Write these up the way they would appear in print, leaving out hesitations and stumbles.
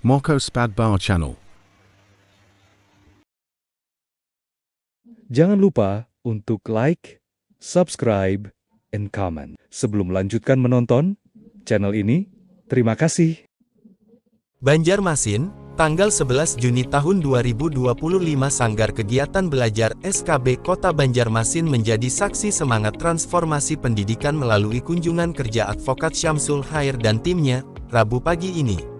Moko Spadbar Channel. Jangan lupa untuk like, subscribe, and comment. Sebelum melanjutkan menonton channel ini, terima kasih. Banjarmasin, tanggal 11 Juni tahun 2025 Sanggar Kegiatan Belajar SKB Kota Banjarmasin menjadi saksi semangat transformasi pendidikan melalui kunjungan kerja Advokat Syamsul Khair dan timnya, Rabu pagi ini.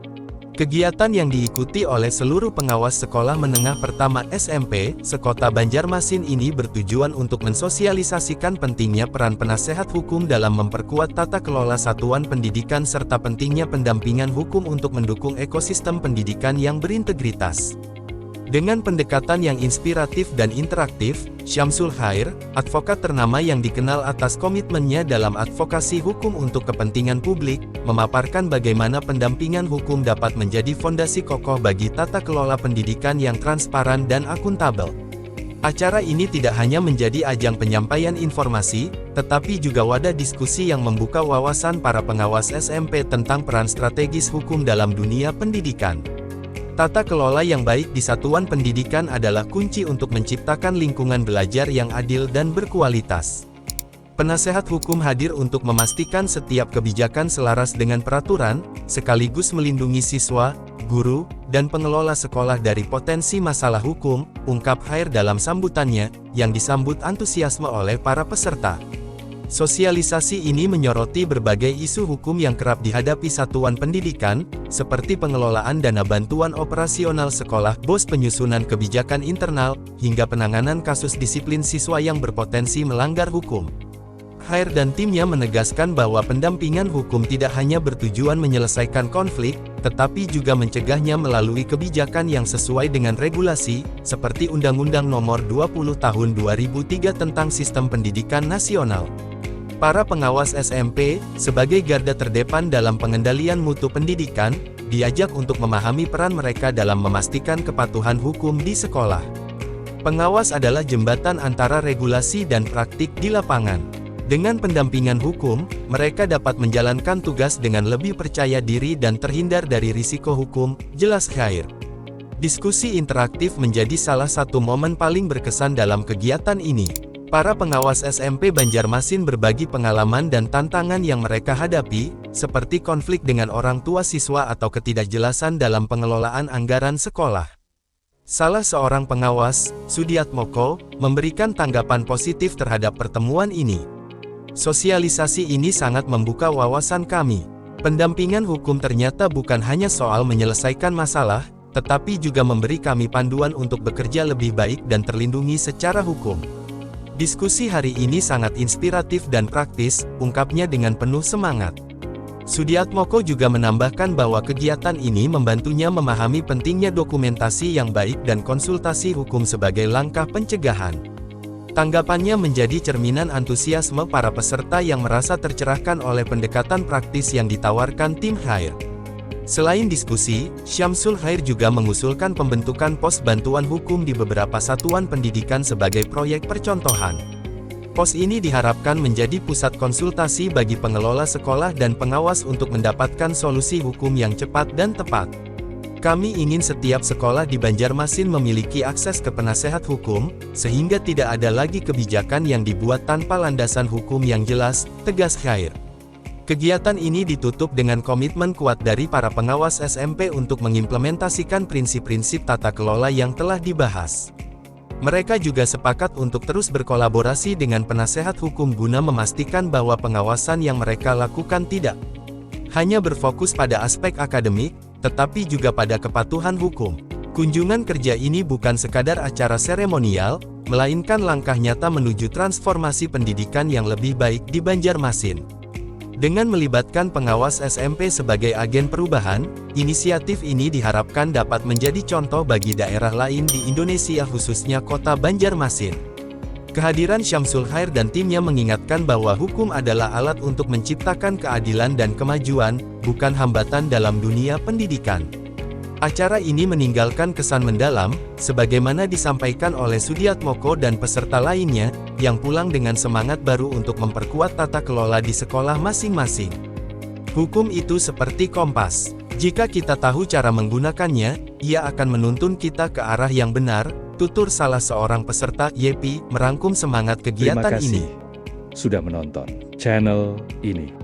Kegiatan yang diikuti oleh seluruh pengawas sekolah menengah pertama SMP, sekota Banjarmasin ini bertujuan untuk mensosialisasikan pentingnya peran penasehat hukum dalam memperkuat tata kelola satuan pendidikan serta pentingnya pendampingan hukum untuk mendukung ekosistem pendidikan yang berintegritas. Dengan pendekatan yang inspiratif dan interaktif, Syamsul Khair, advokat ternama yang dikenal atas komitmennya dalam advokasi hukum untuk kepentingan publik, memaparkan bagaimana pendampingan hukum dapat menjadi fondasi kokoh bagi tata kelola pendidikan yang transparan dan akuntabel. Acara ini tidak hanya menjadi ajang penyampaian informasi, tetapi juga wadah diskusi yang membuka wawasan para pengawas SMP tentang peran strategis hukum dalam dunia pendidikan. Tata kelola yang baik di satuan pendidikan adalah kunci untuk menciptakan lingkungan belajar yang adil dan berkualitas. Penasehat hukum hadir untuk memastikan setiap kebijakan selaras dengan peraturan, sekaligus melindungi siswa, guru, dan pengelola sekolah dari potensi masalah hukum, ungkap Khair dalam sambutannya, yang disambut antusiasme oleh para peserta. Sosialisasi ini menyoroti berbagai isu hukum yang kerap dihadapi satuan pendidikan, seperti pengelolaan dana bantuan operasional sekolah, BOS, penyusunan kebijakan internal, hingga penanganan kasus disiplin siswa yang berpotensi melanggar hukum. Khair dan timnya menegaskan bahwa pendampingan hukum tidak hanya bertujuan menyelesaikan konflik, tetapi juga mencegahnya melalui kebijakan yang sesuai dengan regulasi, seperti Undang-Undang Nomor 20 Tahun 2003 tentang Sistem Pendidikan Nasional. Para pengawas SMP, sebagai garda terdepan dalam pengendalian mutu pendidikan, diajak untuk memahami peran mereka dalam memastikan kepatuhan hukum di sekolah. Pengawas adalah jembatan antara regulasi dan praktik di lapangan. Dengan pendampingan hukum, mereka dapat menjalankan tugas dengan lebih percaya diri dan terhindar dari risiko hukum, jelas Khair. Diskusi interaktif menjadi salah satu momen paling berkesan dalam kegiatan ini. Para pengawas SMP Banjarmasin berbagi pengalaman dan tantangan yang mereka hadapi, seperti konflik dengan orang tua siswa atau ketidakjelasan dalam pengelolaan anggaran sekolah. Salah seorang pengawas, Sudiatmoko, memberikan tanggapan positif terhadap pertemuan ini. Sosialisasi ini sangat membuka wawasan kami. Pendampingan hukum ternyata bukan hanya soal menyelesaikan masalah, tetapi juga memberi kami panduan untuk bekerja lebih baik dan terlindungi secara hukum. Diskusi hari ini sangat inspiratif dan praktis, ungkapnya dengan penuh semangat. Sudiatmoko juga menambahkan bahwa kegiatan ini membantunya memahami pentingnya dokumentasi yang baik dan konsultasi hukum sebagai langkah pencegahan. Tanggapannya menjadi cerminan antusiasme para peserta yang merasa tercerahkan oleh pendekatan praktis yang ditawarkan tim Khair. Selain diskusi, Syamsul Khair juga mengusulkan pembentukan pos bantuan hukum di beberapa satuan pendidikan sebagai proyek percontohan. Pos ini diharapkan menjadi pusat konsultasi bagi pengelola sekolah dan pengawas untuk mendapatkan solusi hukum yang cepat dan tepat. Kami ingin setiap sekolah di Banjarmasin memiliki akses ke penasehat hukum, sehingga tidak ada lagi kebijakan yang dibuat tanpa landasan hukum yang jelas, tegas Khair. Kegiatan ini ditutup dengan komitmen kuat dari para pengawas SMP untuk mengimplementasikan prinsip-prinsip tata kelola yang telah dibahas. Mereka juga sepakat untuk terus berkolaborasi dengan penasehat hukum guna memastikan bahwa pengawasan yang mereka lakukan tidak hanya berfokus pada aspek akademik, tetapi juga pada kepatuhan hukum. Kunjungan kerja ini bukan sekadar acara seremonial, melainkan langkah nyata menuju transformasi pendidikan yang lebih baik di Banjarmasin. Dengan melibatkan pengawas SMP sebagai agen perubahan, inisiatif ini diharapkan dapat menjadi contoh bagi daerah lain di Indonesia khususnya kota Banjarmasin. Kehadiran Syamsul Khair dan timnya mengingatkan bahwa hukum adalah alat untuk menciptakan keadilan dan kemajuan, bukan hambatan dalam dunia pendidikan. Acara ini meninggalkan kesan mendalam, sebagaimana disampaikan oleh Sudiatmoko dan peserta lainnya, yang pulang dengan semangat baru untuk memperkuat tata kelola di sekolah masing-masing. Hukum itu seperti kompas, Jika kita tahu cara menggunakannya, ia akan menuntun kita ke arah yang benar, tutur salah seorang peserta YP, merangkum semangat Terima kegiatan kasih ini. sudah menonton channel ini.